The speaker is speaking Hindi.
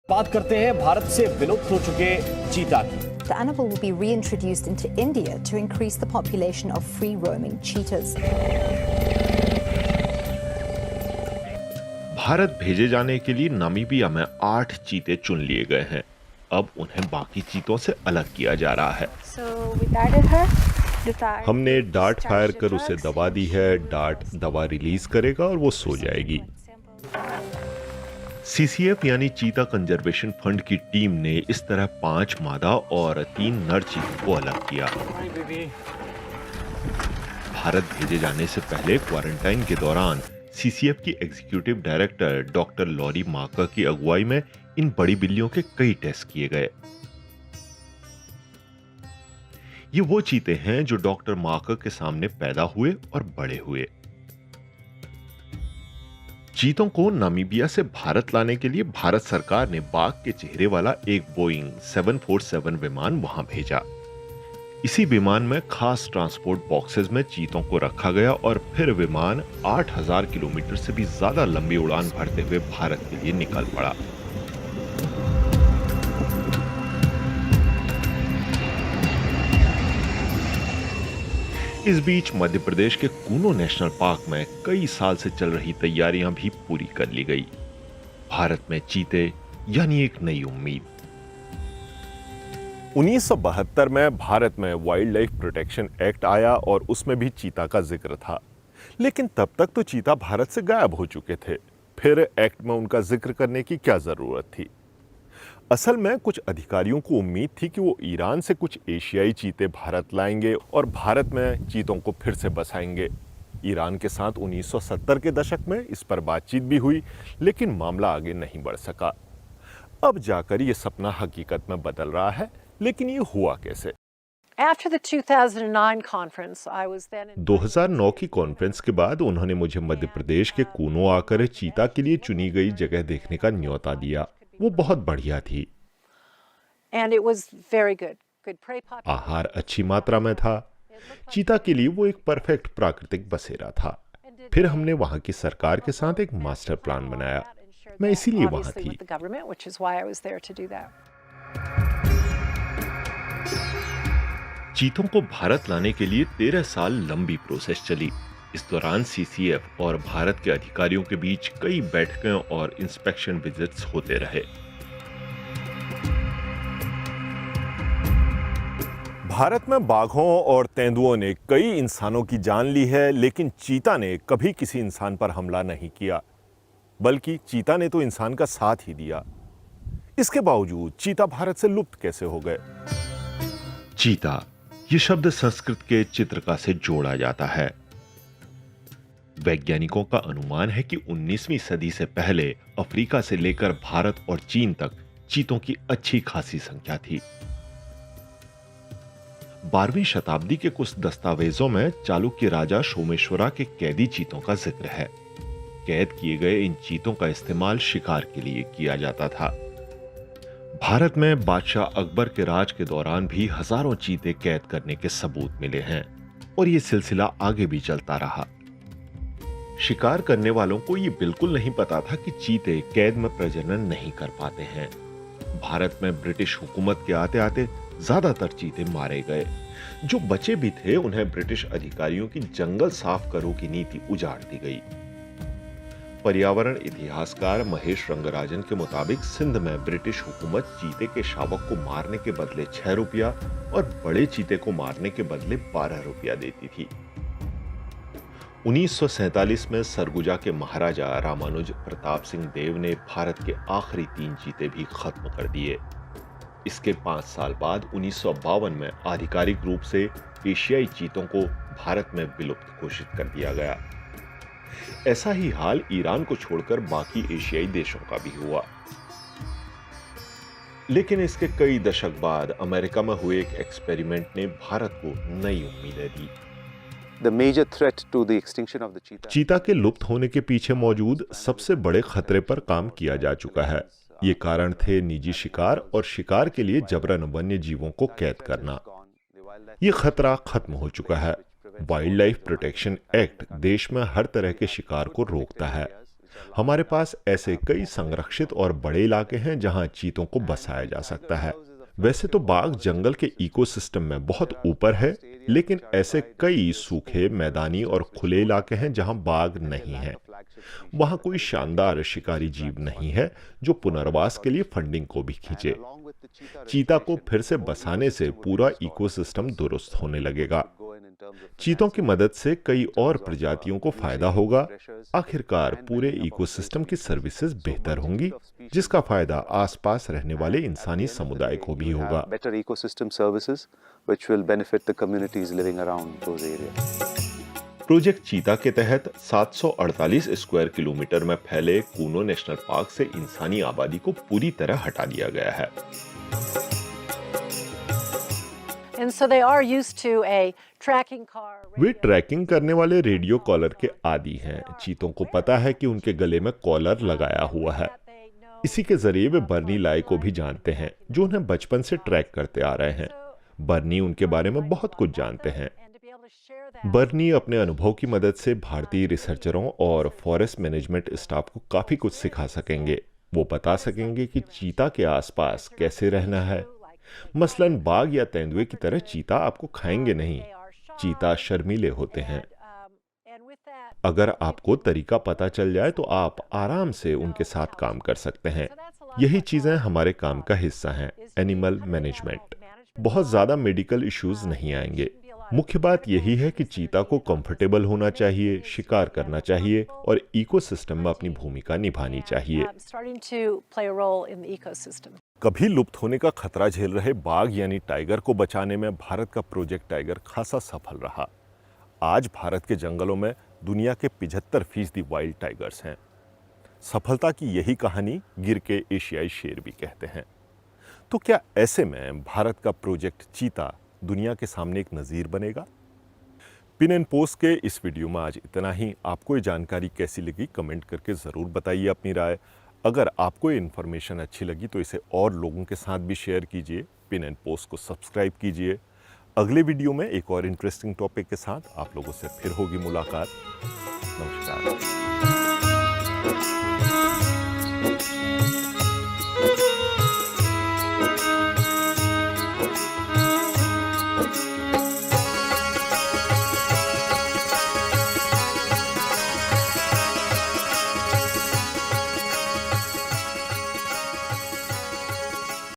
बात करते हैं भारत से विलुप्त हो चुके चीता की। The animal will be reintroduced into India to increase the population of free-roaming cheetahs. Bharat भेजे जाने के लिए नामीबिया में 8 चीते चुन लिए गए हैं। अब उन्हें बाकी चीतों से अलग किया जा रहा है। हमने डार्ट फायर कर उसे दवा दी है। डार्ट दवा रिलीज करेगा और वो सो जाएगी। सीसीएफ यानी चीता कंजर्वेशन फंड की टीम ने इस तरह 5 मादा और 3 नर चीतों को अलग किया। भारत भेजे जाने से पहले क्वारंटाइन के दौरान सीसीएफ की executive director doctor Laurie Marker की अगुवाई में इन बड़ी बिल्लियों के कई टेस्ट किए गए। ये वो चीते हैं जो डॉक्टर मार्कर के सामने पैदा हुए और बड़े हुए। चीतों को नामीबिया से भारत लाने के लिए भारत सरकार ने बाघ के चेहरे वाला एक बोइंग 747 विमान वहां भेजा। इसी विमान में खास ट्रांसपोर्ट बॉक्सेस में चीतों को रखा गया और फिर विमान 8000 किलोमीटर से भी ज्यादा लंबी उड़ान भरते हुए भारत के लिए निकल पड़ा। इस बीच मध्य प्रदेश के कूनो नेशनल पार्क में कई साल से चल रही तैयारियां भी पूरी कर ली गई। भारत में चीते यानी एक नई उम्मीद। 1972 में भारत में वाइल्ड लाइफ प्रोटेक्शन एक्ट आया और उसमें भी चीता का जिक्र था, लेकिन तब तक तो चीता भारत से गायब हो चुके थे। फिर एक्ट में उनका जिक्र करने की क्या जरूरत थी? असल में कुछ अधिकारियों को उम्मीद थी कि वो ईरान से कुछ एशियाई चीते भारत लाएंगे और भारत में चीतों को फिर से बसाएंगे। ईरान के साथ 1970 के दशक में इस पर बातचीत भी हुई, लेकिन मामला आगे नहीं बढ़ सका। अब जाकर ये सपना हकीकत में बदल रहा है, लेकिन ये हुआ कैसे? 2009 की कॉन्फ्रेंस के बाद उन्होंने मुझे मध्य प्रदेश के कूनो आकर चीता के लिए चुनी गई जगह देखने का न्योता दिया। वो बहुत बढ़िया थी। आहार अच्छी मात्रा में था। चीता के लिए वो एक परफेक्ट प्राकृतिक बसेरा था। फिर हमने वहां की सरकार के साथ एक मास्टर प्लान बनाया। मैं इसीलिए वहां थी। चीतों को भारत लाने के लिए 13 साल लंबी प्रोसेस चली। इस दौरान सीसीएफ और भारत के अधिकारियों के बीच कई बैठकें और इंस्पेक्शन विजिट्स होते रहे। भारत में बाघों और तेंदुओं ने कई इंसानों की जान ली है, लेकिन चीता ने कभी किसी इंसान पर हमला नहीं किया, बल्कि चीता ने तो इंसान का साथ ही दिया। इसके बावजूद चीता भारत से लुप्त कैसे हो गए? चीता ये शब्द संस्कृत के चित्रका से जोड़ा जाता है। वैज्ञानिकों का अनुमान है कि 19वीं सदी से पहले अफ्रीका से लेकर भारत और चीन तक चीतों की अच्छी खासी संख्या थी। 12वीं शताब्दी के कुछ दस्तावेजों में चालुक्य राजा सोमेश्वरा के कैदी चीतों का जिक्र है। कैद किए गए इन चीतों का इस्तेमाल शिकार के लिए किया जाता था। भारत में बादशाह अकबर के राज के दौरान भी हजारों चीते कैद करने के सबूत मिले हैं और ये सिलसिला आगे भी चलता रहा। शिकार करने वालों को ये बिल्कुल नहीं पता था कि चीते कैद में प्रजनन नहीं कर पाते हैं। भारत में ब्रिटिश हुकूमत के आते आते ज्यादातर चीते मारे गए। जो बचे भी थे उन्हें ब्रिटिश अधिकारियों की जंगल साफ करो की नीति उजाड़ दी गई। पर्यावरण इतिहासकार महेश रंगराजन के मुताबिक सिंध में ब्रिटिश हुकूमत चीते के शावक को मारने के बदले 6 रुपया और बड़े चीते को मारने के बदले 12 रुपया देती थी। 1947 में सरगुजा के महाराजा रामानुज प्रताप सिंह देव ने भारत के आखिरी 3 चीते भी खत्म कर दिए। इसके 5 साल बाद 1952 में आधिकारिक रूप से एशियाई चीतों को भारत में विलुप्त घोषित कर दिया गया। ऐसा ही हाल ईरान को छोड़कर बाकी एशियाई देशों का भी हुआ। लेकिन इसके कई दशक बाद अमेरिका में हुए एक एक्सपेरिमेंट ने भारत को नई उम्मीदें दी। चीता के लुप्त होने के पीछे मौजूद सबसे बड़े खतरे पर काम किया जा चुका है। ये कारण थे निजी शिकार और शिकार के लिए जबरन वन्य जीवों को कैद करना। ये खतरा खत्म हो चुका है। वाइल्ड लाइफ प्रोटेक्शन एक्ट देश में हर तरह के शिकार को रोकता है। हमारे पास ऐसे कई संरक्षित और बड़े इलाके हैं जहां चीतों को बसाया जा सकता है। वैसे तो बाघ जंगल के इकोसिस्टम में बहुत ऊपर है, लेकिन ऐसे कई सूखे, मैदानी और खुले इलाके हैं जहां बाघ नहीं है। वहां कोई शानदार शिकारी जीव नहीं है जो पुनर्वास के लिए फंडिंग को भी खींचे। चीता को फिर से बसाने से पूरा इकोसिस्टम दुरुस्त होने लगेगा। चीतों की मदद से कई और प्रजातियों को फायदा होगा। आखिरकार पूरे इकोसिस्टम की सर्विसेज बेहतर होंगी, जिसका फायदा आसपास रहने वाले इंसानी समुदाय को भी होगा। Better ecosystem services which will benefit the communities living around those areas. Project चीता के तहत 748 स्क्वायर किलोमीटर में फैले कूनो नेशनल पार्क से इंसानी आबादी को पूरी तरह हटा दिया गया है। And so they are used to a tracking car. वे ट्रैकिंग करने वाले रेडियो कॉलर के आदी हैं। चीतों को पता है कि उनके गले में कॉलर लगाया हुआ है। इसी के जरिए वे बर्नी लाई को भी जानते हैं, जो उन्हें बचपन से ट्रैक करते आ रहे हैं। बर्नी उनके बारे में बहुत कुछ जानते हैं। बर्नी अपने अनुभव की मदद से भारतीय रिसर्चरों और फॉरेस्ट मैनेजमेंट स्टाफ को काफी कुछ सिखा सकेंगे। वो बता सकेंगे कि चीता के आसपास कैसे रहना है। मसलन बाघ या तेंदुए की तरह चीता आपको खाएंगे नहीं। चीता शर्मीले होते हैं। अगर आपको तरीका पता चल जाए तो आप आराम से उनके साथ काम कर सकते हैं। यही चीजें हमारे काम का हिस्सा हैं, एनिमल मैनेजमेंट। बहुत ज्यादा मेडिकल इश्यूज नहीं आएंगे। मुख्य बात यही है कि चीता को कंफर्टेबल होना चाहिए, शिकार करना चाहिए और इकोसिस्टम में अपनी भूमिका निभानी चाहिए। कभी लुप्त होने का खतरा झेल रहे बाघ यानी टाइगर को बचाने में भारत का प्रोजेक्ट टाइगर खासा सफल रहा। आज भारत के जंगलों में दुनिया के 75% वाइल्ड टाइगर्स हैं। सफलता की यही कहानी गिर के एशियाई शेर भी कहते हैं। तो क्या ऐसे में भारत का प्रोजेक्ट चीता दुनिया के सामने एक नज़ीर बनेगा? पिन एंड पोस्ट के इस वीडियो में आज इतना ही। आपको ये जानकारी कैसी लगी कमेंट करके ज़रूर बताइए अपनी राय। अगर आपको ये इन्फॉर्मेशन अच्छी लगी तो इसे और लोगों के साथ भी शेयर कीजिए। पिन एंड पोस्ट को सब्सक्राइब कीजिए। अगले वीडियो में एक और इंटरेस्टिंग टॉपिक के साथ आप लोगों से फिर होगी मुलाकात। नमस्कार।